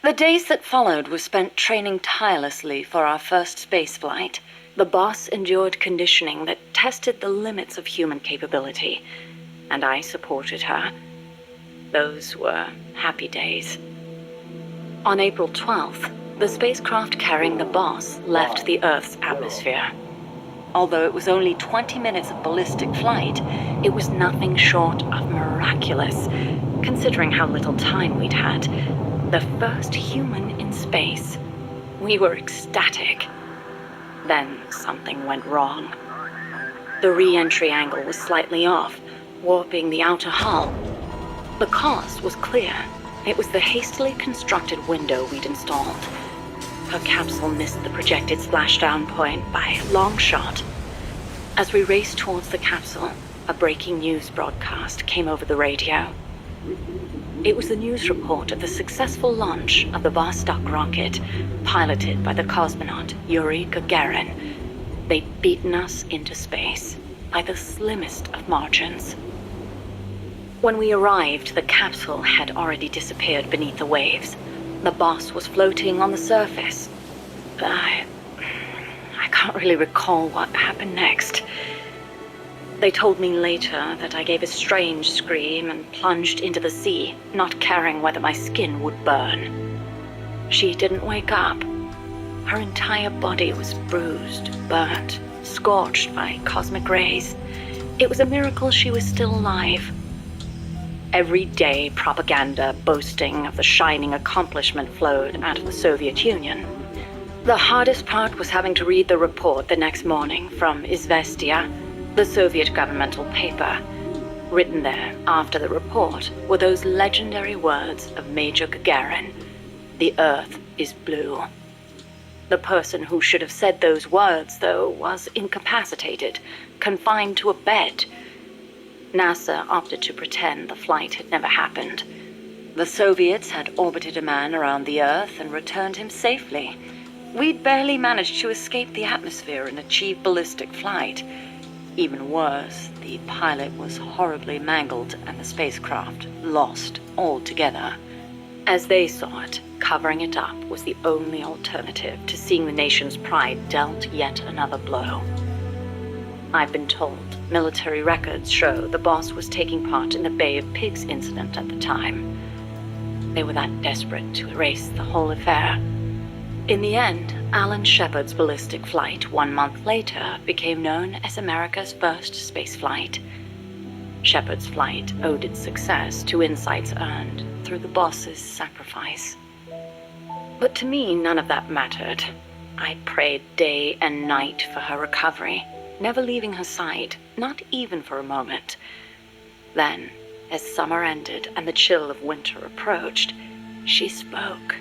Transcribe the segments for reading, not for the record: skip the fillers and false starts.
The days that followed were spent training tirelessly for our first space flight. The boss endured conditioning that tested the limits of human capability, and I supported her. Those were happy days. On April 12th, the spacecraft carrying the boss left the Earth's atmosphere. Although it was only 20 minutes of ballistic flight, it was nothing short of miraculous, considering how little time we'd had. The first human in space. We were ecstatic. Then something went wrong. The re-entry angle was slightly off, warping the outer hull. The cause was clear. It was the hastily constructed window we'd installed. Her capsule missed the projected splashdown point by a long shot. As we raced towards the capsule, a breaking news broadcast came over the radio. It was the news report of the successful launch of the Vostok rocket, piloted by the cosmonaut Yuri Gagarin. They'd beaten us into space by the slimmest of margins. When we arrived, the capsule had already disappeared beneath the waves. The boss was floating on the surface. I can't really recall what happened next. They told me later that I gave a strange scream and plunged into the sea, not caring whether my skin would burn. She didn't wake up. Her entire body was bruised, burnt, scorched by cosmic rays. It was a miracle she was still alive. Every day, propaganda boasting of the shining accomplishment flowed out of the Soviet Union. The hardest part was having to read the report the next morning from Izvestia, the Soviet governmental paper. Written there after the report were those legendary words of Major Gagarin: "The Earth is blue." The person who should have said those words, though, was incapacitated, confined to a bed. NASA opted to pretend the flight had never happened. The Soviets had orbited a man around the Earth and returned him safely. We'd barely managed to escape the atmosphere and achieve ballistic flight. Even worse, the pilot was horribly mangled and the spacecraft lost altogether. As they saw it, covering it up was the only alternative to seeing the nation's pride dealt yet another blow. I've been told military records show the boss was taking part in the Bay of Pigs incident at the time. They were that desperate to erase the whole affair. In the end, Alan Shepard's ballistic flight 1 month later became known as America's first space flight. Shepard's flight owed its success to insights earned through the boss's sacrifice. But to me, none of that mattered. I prayed day and night for her recovery, never leaving her side, not even for a moment. Then, as summer ended and the chill of winter approached, she spoke.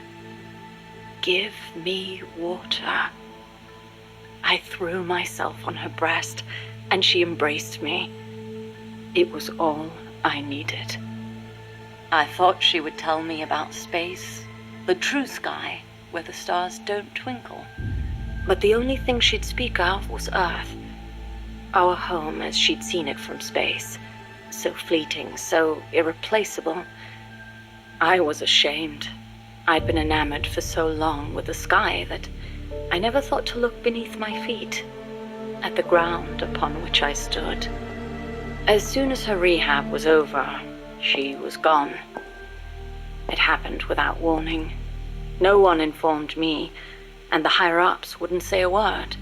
"Give me water." I threw myself on her breast, and she embraced me. It was all I needed. I thought she would tell me about space, the true sky, where the stars don't twinkle. But the only thing she'd speak of was Earth, our home as she'd seen it from space, so fleeting, so irreplaceable. I was ashamed. I'd been enamored for so long with the sky that I never thought to look beneath my feet, at the ground upon which I stood. As soon as her rehab was over, she was gone. It happened without warning. No one informed me, and the higher-ups wouldn't say a word.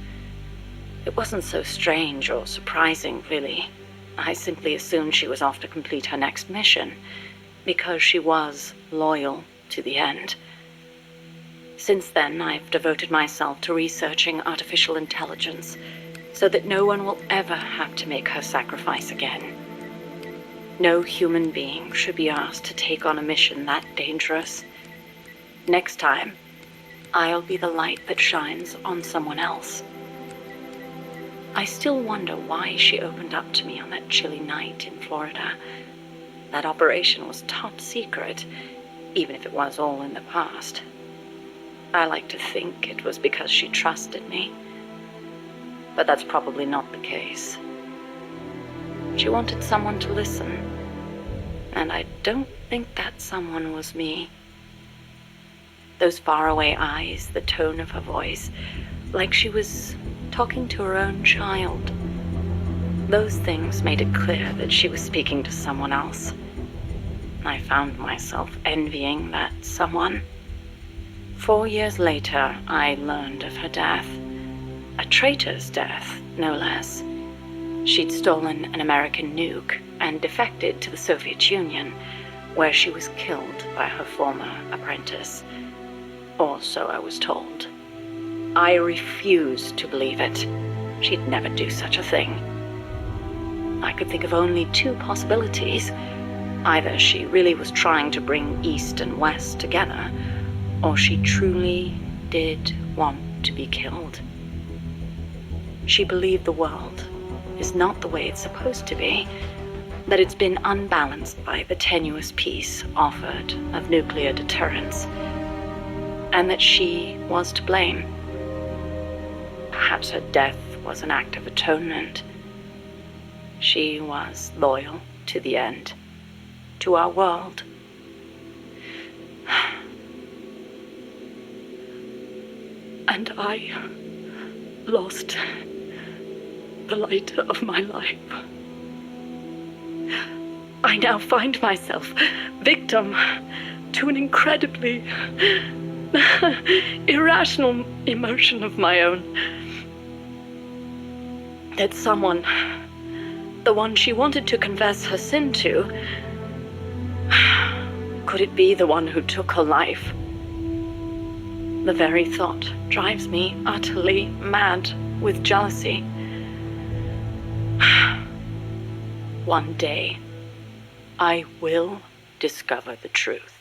It wasn't so strange or surprising, really. I simply assumed she was off to complete her next mission, because she was loyal to the end. Since then, I've devoted myself to researching artificial intelligence, so that no one will ever have to make her sacrifice again. No human being should be asked to take on a mission that dangerous. Next time, I'll be the light that shines on someone else. I still wonder why she opened up to me on that chilly night in Florida. That operation was top secret, even if it was all in the past. I like to think it was because she trusted me. But that's probably not the case. She wanted someone to listen, and I don't think that someone was me. Those faraway eyes, the tone of her voice, like she was talking to her own child. Those things made it clear that she was speaking to someone else. I found myself envying that someone. 4 years later, I learned of her death. A traitor's death, no less. She'd stolen an American nuke and defected to the Soviet Union, where she was killed by her former apprentice. Or so I was told. I refused to believe it. She'd never do such a thing. I could think of only 2 possibilities. Either she really was trying to bring East and West together, or she truly did want to be killed. She believed the world is not the way it's supposed to be, that it's been unbalanced by the tenuous peace offered of nuclear deterrence, and that she was to blame. Perhaps her death was an act of atonement. She was loyal to the end, to our world. And I lost the light of my life. I now find myself victim to an incredibly irrational emotion of my own. That someone, the one she wanted to confess her sin to, could it be the one who took her life? The very thought drives me utterly mad with jealousy. One day, I will discover the truth.